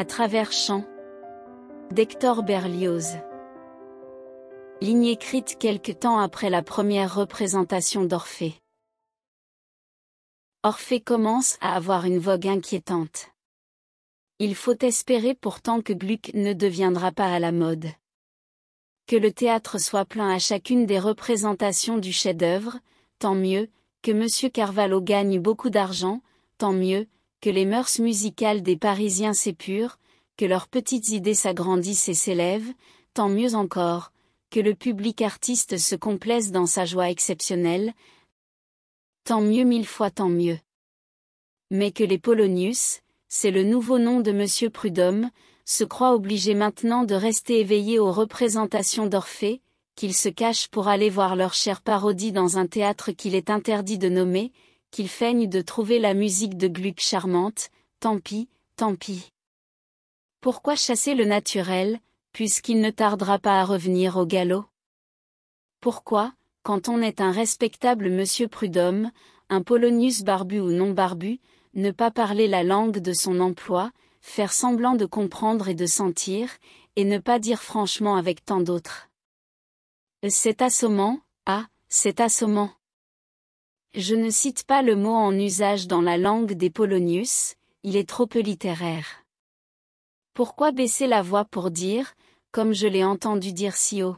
À travers champs d'Hector Berlioz. Ligne écrite quelque temps après la première représentation d'Orphée. Orphée commence à avoir une vogue inquiétante. Il faut espérer pourtant que Gluck ne deviendra pas à la mode. Que le théâtre soit plein à chacune des représentations du chef-d'œuvre, tant mieux. Que M. Carvalho gagne beaucoup d'argent, tant mieux. Que les mœurs musicales des Parisiens s'épurent, que leurs petites idées s'agrandissent et s'élèvent, tant mieux encore. Que le public artiste se complaise dans sa joie exceptionnelle, tant mieux, mille fois tant mieux. Mais que les Polonius, c'est le nouveau nom de M. Prudhomme, se croient obligés maintenant de rester éveillés aux représentations d'Orphée, qu'ils se cachent pour aller voir leur chère parodie dans un théâtre qu'il est interdit de nommer, qu'ils feignent de trouver la musique de Gluck charmante, tant pis, tant pis. Pourquoi chasser le naturel, puisqu'il ne tardera pas à revenir au galop? Pourquoi, quand on est un respectable monsieur Prudhomme, un Polonius barbu ou non barbu, ne pas parler la langue de son emploi, faire semblant de comprendre et de sentir, et ne pas dire franchement avec tant d'autres? C'est assommant, ah, c'est assommant. Je ne cite pas le mot en usage dans la langue des Polonius, il est trop peu littéraire. Pourquoi baisser la voix pour dire, comme je l'ai entendu dire si haut?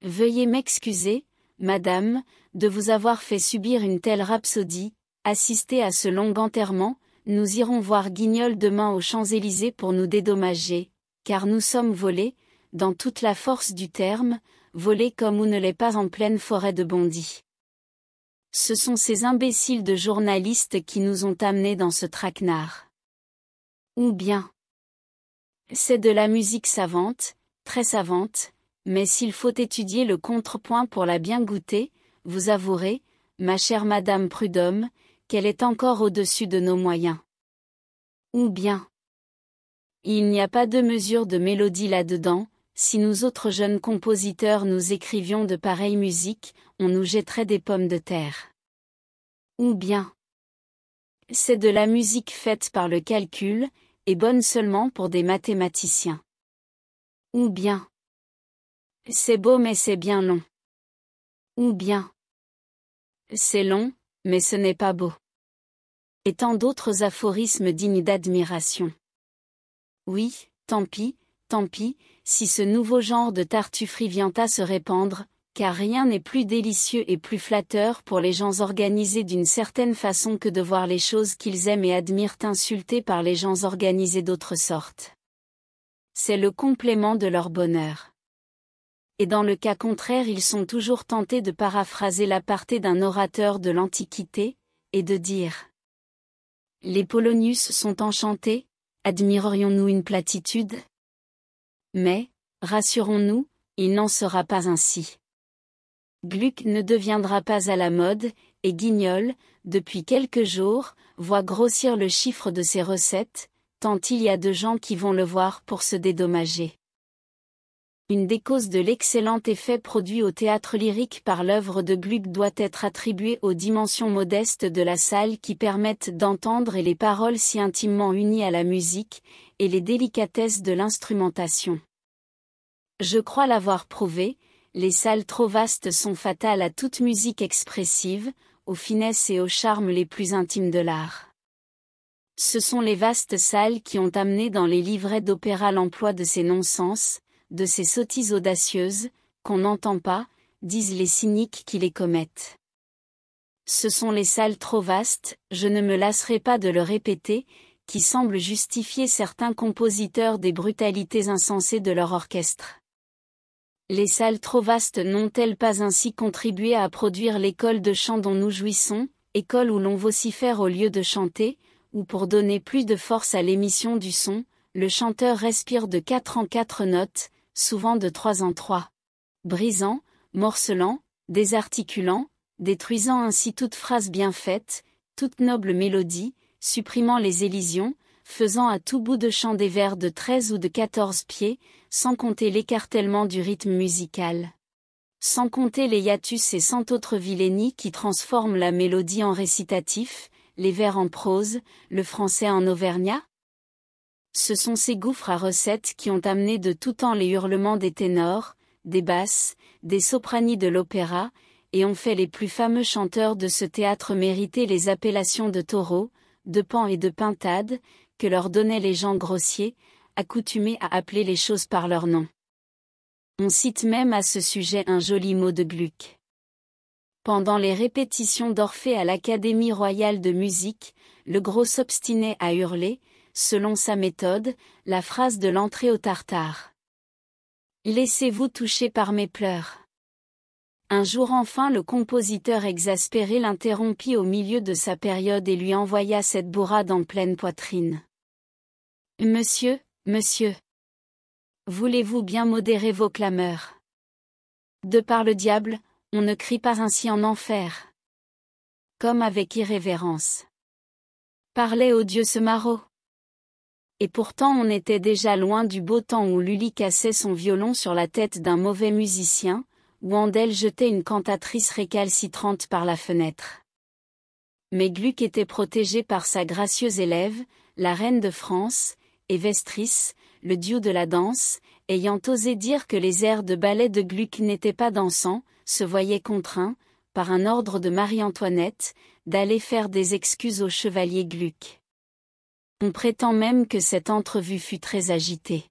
Veuillez m'excuser, madame, de vous avoir fait subir une telle rhapsodie, assister à ce long enterrement, nous irons voir Guignol demain aux Champs-Élysées pour nous dédommager, car nous sommes volés, dans toute la force du terme, volés comme on ne l'est pas en pleine forêt de Bondy. Ce sont ces imbéciles de journalistes qui nous ont amenés dans ce traquenard. Ou bien. C'est de la musique savante, très savante, mais s'il faut étudier le contrepoint pour la bien goûter, vous avouerez, ma chère madame Prudhomme, qu'elle est encore au-dessus de nos moyens. Ou bien. Il n'y a pas de mesure de mélodie là-dedans, si nous autres jeunes compositeurs nous écrivions de pareille musique, on nous jetterait des pommes de terre. Ou bien. C'est de la musique faite par le calcul, et bonne seulement pour des mathématiciens. Ou bien. C'est beau mais c'est bien long. Ou bien. C'est long, mais ce n'est pas beau. Et tant d'autres aphorismes dignes d'admiration. Oui, tant pis, si ce nouveau genre de tartufferie vient à se répandre, car rien n'est plus délicieux et plus flatteur pour les gens organisés d'une certaine façon que de voir les choses qu'ils aiment et admirent insultées par les gens organisés d'autre sorte. C'est le complément de leur bonheur. Et dans le cas contraire ils sont toujours tentés de paraphraser l'aparté d'un orateur de l'Antiquité, et de dire: les Polonius sont enchantés, admirerions-nous une platitude? Mais, rassurons-nous, il n'en sera pas ainsi. Gluck ne deviendra pas à la mode, et Guignol, depuis quelques jours, voit grossir le chiffre de ses recettes, tant il y a de gens qui vont le voir pour se dédommager. Une des causes de l'excellent effet produit au théâtre lyrique par l'œuvre de Gluck doit être attribuée aux dimensions modestes de la salle qui permettent d'entendre et les paroles si intimement unies à la musique, et les délicatesses de l'instrumentation. Je crois l'avoir prouvé, les salles trop vastes sont fatales à toute musique expressive, aux finesses et aux charmes les plus intimes de l'art. Ce sont les vastes salles qui ont amené dans les livrets d'opéra l'emploi de ces non-sens, de ces sottises audacieuses, qu'on n'entend pas, disent les cyniques qui les commettent. Ce sont les salles trop vastes, je ne me lasserai pas de le répéter, qui semblent justifier certains compositeurs des brutalités insensées de leur orchestre. Les salles trop vastes n'ont-elles pas ainsi contribué à produire l'école de chant dont nous jouissons, école où l'on vocifère au lieu de chanter, où pour donner plus de force à l'émission du son, le chanteur respire de 4 en 4 notes, souvent de 3 en 3. Brisant, morcelant, désarticulant, détruisant ainsi toute phrase bien faite, toute noble mélodie, supprimant les élisions, faisant à tout bout de champ des vers de 13 ou de 14 pieds, sans compter l'écartèlement du rythme musical. Sans compter les hiatus et cent autres vilainies qui transforment la mélodie en récitatif, les vers en prose, le français en auvergnat. Ce sont ces gouffres à recettes qui ont amené de tout temps les hurlements des ténors, des basses, des sopranis de l'opéra, et ont fait les plus fameux chanteurs de ce théâtre mériter les appellations de taureaux, de paons et de pintades, que leur donnaient les gens grossiers, accoutumés à appeler les choses par leur nom. On cite même à ce sujet un joli mot de Gluck. Pendant les répétitions d'Orphée à l'Académie royale de musique, le gros s'obstinait à hurler, selon sa méthode, la phrase de l'entrée au Tartare. « Laissez-vous toucher par mes pleurs. » Un jour enfin le compositeur exaspéré l'interrompit au milieu de sa période et lui envoya cette bourrade en pleine poitrine. « Monsieur, monsieur. Voulez-vous bien modérer vos clameurs? De par le diable, on ne crie pas ainsi en enfer. » Comme avec irrévérence parlait au dieu ce maraud. Et pourtant on était déjà loin du beau temps où Lully cassait son violon sur la tête d'un mauvais musicien, où Handel jetait une cantatrice récalcitrante par la fenêtre. Mais Gluck était protégé par sa gracieuse élève, la reine de France, et Vestris, le dieu de la danse, ayant osé dire que les airs de ballet de Gluck n'étaient pas dansants, se voyait contraint, par un ordre de Marie-Antoinette, d'aller faire des excuses au chevalier Gluck. On prétend même que cette entrevue fut très agitée.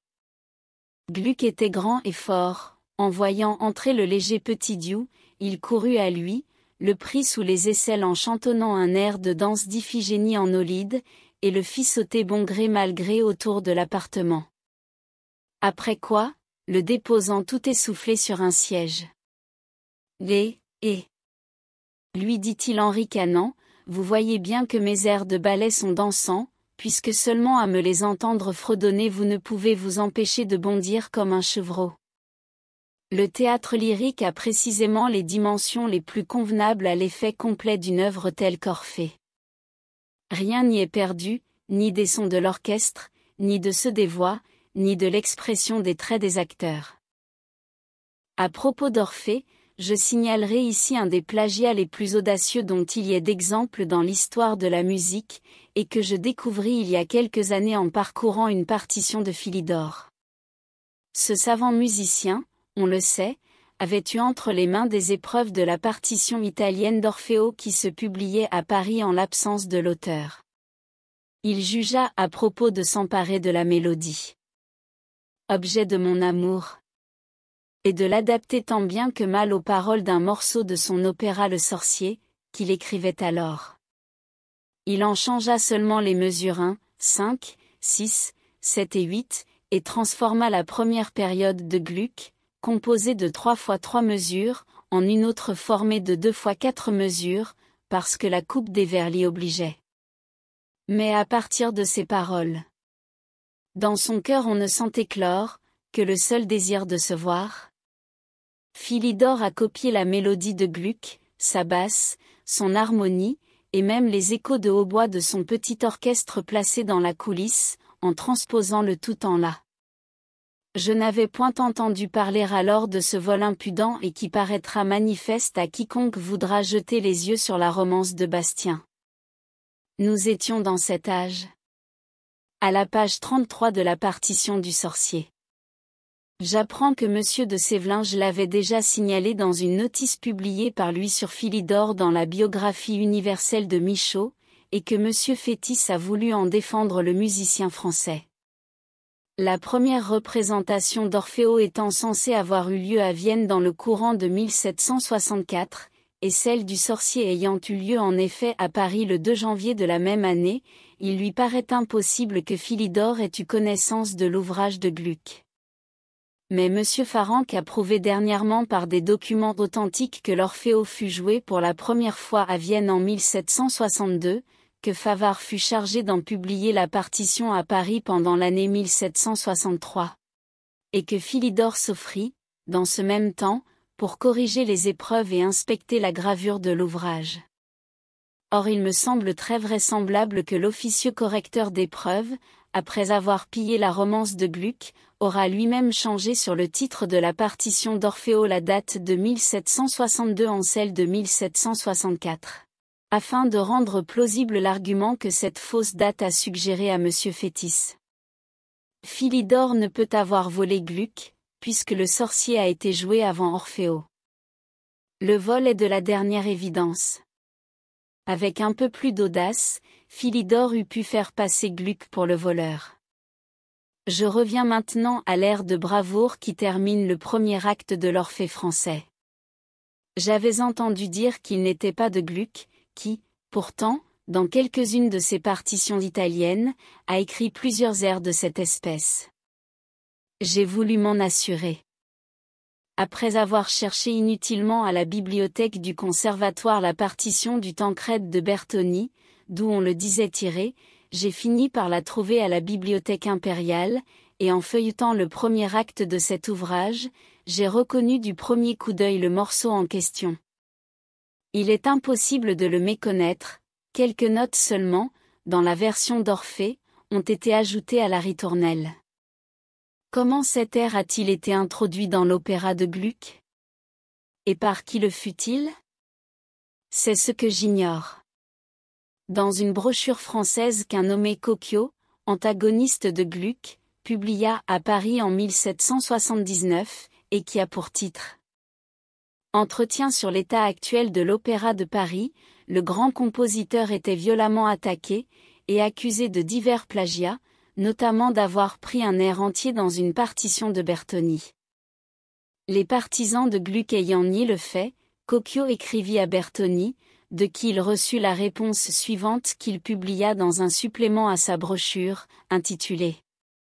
Gluck était grand et fort. En voyant entrer le léger petit dieu, il courut à lui, le prit sous les aisselles en chantonnant un air de danse d'Iphigénie en Aulide, et le fit sauter bon gré mal gré autour de l'appartement. Après quoi, le déposant tout essoufflé sur un siège. « lui dit-il en ricanant, vous voyez bien que mes airs de ballet sont dansants, puisque seulement à me les entendre fredonner vous ne pouvez vous empêcher de bondir comme un chevreau. Le théâtre lyrique a précisément les dimensions les plus convenables à l'effet complet d'une œuvre telle qu'Orphée. Rien n'y est perdu, ni des sons de l'orchestre, ni de ceux des voix, ni de l'expression des traits des acteurs. À propos d'Orphée, je signalerai ici un des plagiats les plus audacieux dont il y ait d'exemples dans l'histoire de la musique, et que je découvris il y a quelques années en parcourant une partition de Philidor. Ce savant musicien, on le sait, avait eu entre les mains des épreuves de la partition italienne d'Orfeo qui se publiait à Paris en l'absence de l'auteur. Il jugea à propos de s'emparer de la mélodie. Objet de mon amour. Et de l'adapter tant bien que mal aux paroles d'un morceau de son opéra Le Sorcier, qu'il écrivait alors. Il en changea seulement les mesures 1, 5, 6, 7 et 8, et transforma la première période de Gluck, composée de 3 fois 3 mesures, en une autre formée de 2 fois 4 mesures, parce que la coupe des vers l'y obligeait. Mais à partir de ces paroles, dans son cœur on ne sentait éclore que le seul désir de se voir. Philidor a copié la mélodie de Gluck, sa basse, son harmonie, et même les échos de hautbois de son petit orchestre placé dans la coulisse, en transposant le tout en la. Je n'avais point entendu parler alors de ce vol impudent et qui paraîtra manifeste à quiconque voudra jeter les yeux sur la romance de Bastien. Nous étions dans cet âge. À la page 33 de la partition du Sorcier. J'apprends que M. de Sévelinge l'avait déjà signalé dans une notice publiée par lui sur Philidor dans la biographie universelle de Michaud, et que M. Fétis a voulu en défendre le musicien français. La première représentation d'Orfeo étant censée avoir eu lieu à Vienne dans le courant de 1764, et celle du Sorcier ayant eu lieu en effet à Paris le 2 janvier de la même année, il lui paraît impossible que Philidor ait eu connaissance de l'ouvrage de Gluck. Mais M. Farranc a prouvé dernièrement par des documents authentiques que l'Orfeo fut joué pour la première fois à Vienne en 1762, que Favart fut chargé d'en publier la partition à Paris pendant l'année 1763. Et que Philidor s'offrit, dans ce même temps, pour corriger les épreuves et inspecter la gravure de l'ouvrage. Or il me semble très vraisemblable que l'officieux correcteur d'épreuves, après avoir pillé la romance de Gluck, aura lui-même changé sur le titre de la partition d'Orfeo la date de 1762 en celle de 1764. Afin de rendre plausible l'argument que cette fausse date a suggéré à M. Fétis. Philidor ne peut avoir volé Gluck, puisque le sorcier a été joué avant Orfeo. Le vol est de la dernière évidence. Avec un peu plus d'audace, Philidor eût pu faire passer Gluck pour le voleur. Je reviens maintenant à l'air de bravoure qui termine le premier acte de l'Orphée français. J'avais entendu dire qu'il n'était pas de Gluck, qui, pourtant, dans quelques-unes de ses partitions italiennes, a écrit plusieurs airs de cette espèce. J'ai voulu m'en assurer. Après avoir cherché inutilement à la bibliothèque du conservatoire la partition du Tancrède de Bertoni, d'où on le disait tirée, j'ai fini par la trouver à la bibliothèque impériale, et en feuilletant le premier acte de cet ouvrage, j'ai reconnu du premier coup d'œil le morceau en question. Il est impossible de le méconnaître, quelques notes seulement, dans la version d'Orphée, ont été ajoutées à la ritournelle. Comment cet air a-t-il été introduit dans l'opéra de Gluck? Et par qui le fut-il? C'est ce que j'ignore. Dans une brochure française qu'un nommé Cocchio, antagoniste de Gluck, publia à Paris en 1779, et qui a pour titre « Entretien sur l'état actuel de l'Opéra de Paris », le grand compositeur était violemment attaqué, et accusé de divers plagiats, notamment d'avoir pris un air entier dans une partition de Bertoni. Les partisans de Gluck ayant nié le fait, Cocchio écrivit à Bertoni, de qui il reçut la réponse suivante qu'il publia dans un supplément à sa brochure, intitulée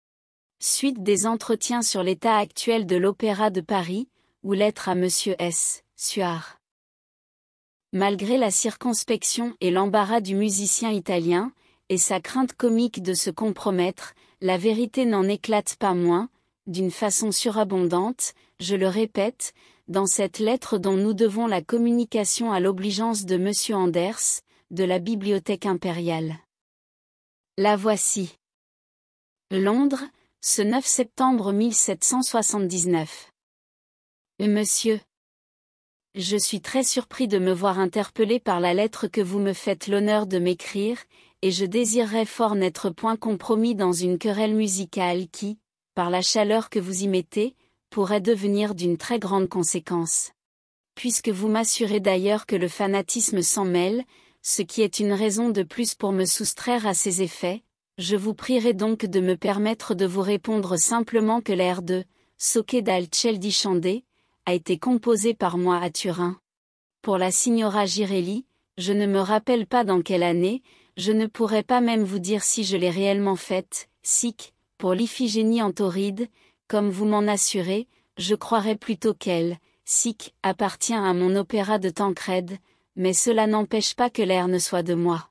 « Suite des entretiens sur l'état actuel de l'Opéra de Paris » ou lettre à Monsieur S. Suard. Malgré la circonspection et l'embarras du musicien italien, et sa crainte comique de se compromettre, la vérité n'en éclate pas moins, d'une façon surabondante, je le répète, dans cette lettre dont nous devons la communication à l'obligeance de Monsieur Anders, de la Bibliothèque impériale. La voici. Londres, ce 9 septembre 1779. Monsieur. Je suis très surpris de me voir interpellé par la lettre que vous me faites l'honneur de m'écrire, et je désirerais fort n'être point compromis dans une querelle musicale qui, par la chaleur que vous y mettez, pourrait devenir d'une très grande conséquence. Puisque vous m'assurez d'ailleurs que le fanatisme s'en mêle, ce qui est une raison de plus pour me soustraire à ces effets, je vous prierai donc de me permettre de vous répondre simplement que l'air de « Socche dal ciel di Chandé » a été composé par moi à Turin. Pour la signora Girelli, je ne me rappelle pas dans quelle année, je ne pourrais pas même vous dire si je l'ai réellement faite, sic, pour l'Iphigénie en Tauride, comme vous m'en assurez, je croirais plutôt qu'elle, sic, appartient à mon opéra de Tancrède, mais cela n'empêche pas que l'air ne soit de moi.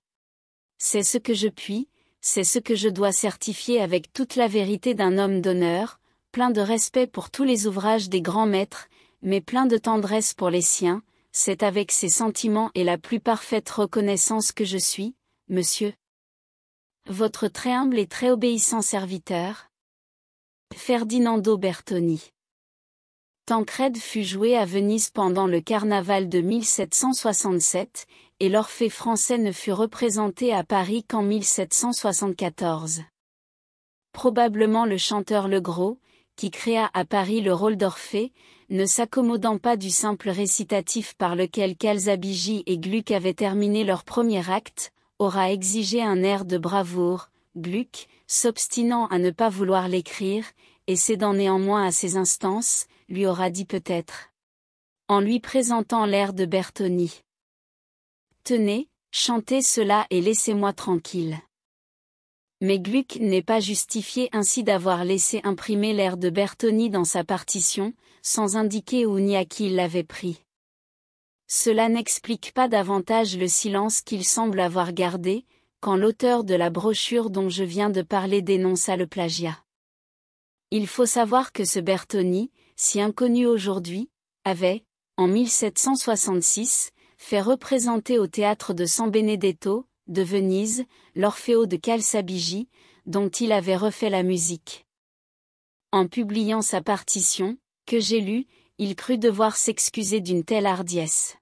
C'est ce que je puis, c'est ce que je dois certifier avec toute la vérité d'un homme d'honneur, plein de respect pour tous les ouvrages des grands maîtres, mais plein de tendresse pour les siens, c'est avec ces sentiments et la plus parfaite reconnaissance que je suis, monsieur, votre très humble et très obéissant serviteur, Ferdinando Bertoni. Tancrède fut joué à Venise pendant le carnaval de 1767, et l'Orphée français ne fut représenté à Paris qu'en 1774. Probablement le chanteur Legros, qui créa à Paris le rôle d'Orphée, ne s'accommodant pas du simple récitatif par lequel Calzabigi et Gluck avaient terminé leur premier acte, aura exigé un air de bravoure, Gluck, s'obstinant à ne pas vouloir l'écrire, et cédant néanmoins à ses instances, lui aura dit peut-être, en lui présentant l'air de Bertoni. Tenez, chantez cela et laissez-moi tranquille. Mais Gluck n'est pas justifié ainsi d'avoir laissé imprimer l'air de Bertoni dans sa partition, sans indiquer où ni à qui il l'avait pris. Cela n'explique pas davantage le silence qu'il semble avoir gardé, quand l'auteur de la brochure dont je viens de parler dénonça le plagiat. Il faut savoir que ce Bertoni, si inconnu aujourd'hui, avait, en 1766, fait représenter au théâtre de San Benedetto, de Venise, l'Orfeo de Calzabigi, dont il avait refait la musique. En publiant sa partition, que j'ai lue, il crut devoir s'excuser d'une telle hardiesse.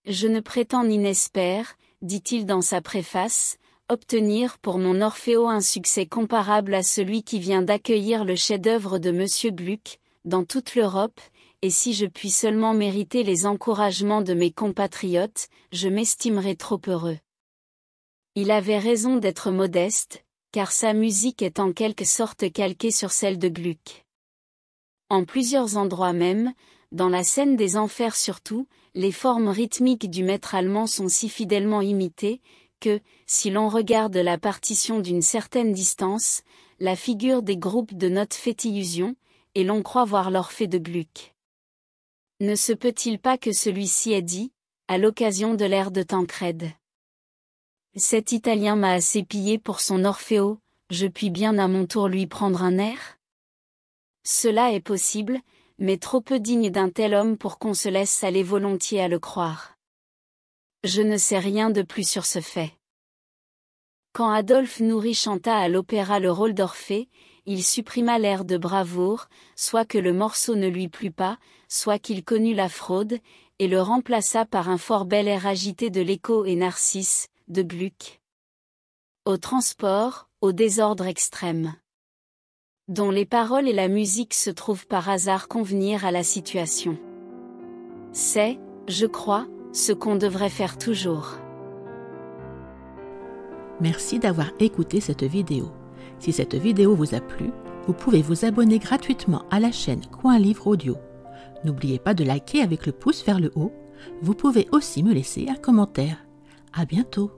Je ne prétends ni n'espère, dit-il dans sa préface, obtenir pour mon Orfeo un succès comparable à celui qui vient d'accueillir le chef-d'œuvre de Monsieur Gluck, dans toute l'Europe, et si je puis seulement mériter les encouragements de mes compatriotes, je m'estimerai trop heureux. Il avait raison d'être modeste, car sa musique est en quelque sorte calquée sur celle de Gluck. En plusieurs endroits même, dans la scène des Enfers surtout, les formes rythmiques du maître allemand sont si fidèlement imitées, que, si l'on regarde la partition d'une certaine distance, la figure des groupes de notes fait illusion, et l'on croit voir l'Orphée de Gluck. Ne se peut-il pas que celui-ci ait dit, à l'occasion de l'ère de Tancrède: cet Italien m'a assez pillé pour son Orfeo, je puis bien à mon tour lui prendre un air? Cela est possible, mais trop peu digne d'un tel homme pour qu'on se laisse aller volontiers à le croire. Je ne sais rien de plus sur ce fait. Quand Adolphe Nourry chanta à l'opéra le rôle d'Orphée, il supprima l'air de bravoure, soit que le morceau ne lui plût pas, soit qu'il connût la fraude, et le remplaça par un fort bel air agité de l'Écho et Narcisse, de Gluck. Au transport, au désordre extrême. Dont les paroles et la musique se trouvent par hasard convenir à la situation. C'est, je crois, ce qu'on devrait faire toujours. Merci d'avoir écouté cette vidéo. Si cette vidéo vous a plu, vous pouvez vous abonner gratuitement à la chaîne Coin Livre Audio. N'oubliez pas de liker avec le pouce vers le haut. Vous pouvez aussi me laisser un commentaire. À bientôt.